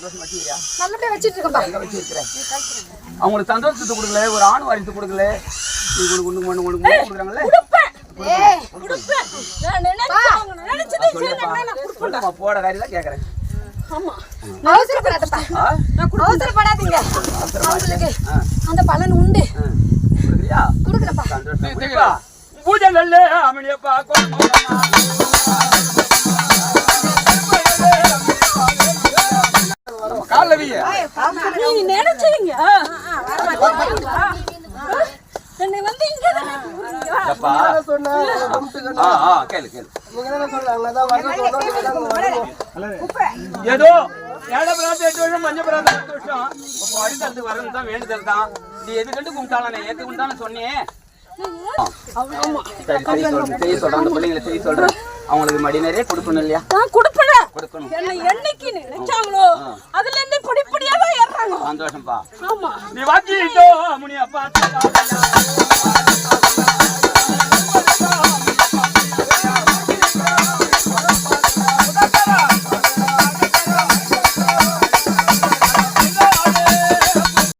சந்தோஷமா வச்சிருக்கியா? நல்லபடியா வச்சிட்டு இருக்கேன்பா. எங்க வச்சிருக்கிறேன்? அவங்களுக்கு சந்தோஷத்தை கொடுக்கல, ஒரு ஆண் வாரிசு கொடுக்கல. நீ கொடுக்குறாங்களே. ஏய் குடுப்பேன். நான் நினைச்சதே நான் குடுப்பேன். போட காரியதான் கேக்குறேன். ஆமா. அவசரப்படாதப்பா. அவசரப்படாதீங்க. அவங்களுக்கு அந்த பலன் உண்டு. கொடுக்குறியா? கொடுக்குறப்பா. சந்தோஷமா பூஜை நல்ல அமளியப்பா காலவிய நீ நினைச்சீங்க என்னை வந்து இங்க ஏதோ ஏழை பிரார்த்தம் 8 வருஷம் மஞ்சள் பிரார்த்தம் 10 வருஷம் அடுத்தது வரணும் தான் வேண்டுதல் தான். நீ எது கண்டு கும்பிட்டாலும் எது கும்பிட்டாலும் சொன்னேன். செய்ய சொல்றேன், அந்த பிள்ளைங்களை செய்ய சொல்றேன். அவங்களுக்கு மடி நிறைய கொடுக்கணும் இல்லையா? கொடுக்கணும். என்னைக்கு நினைச்சாங்களோ அதுல இருந்து படிப்படியா தான் ஏறாங்க. சந்தோஷம்பா. ஆமா நீ வாக்கிட்டோ முனியப்பா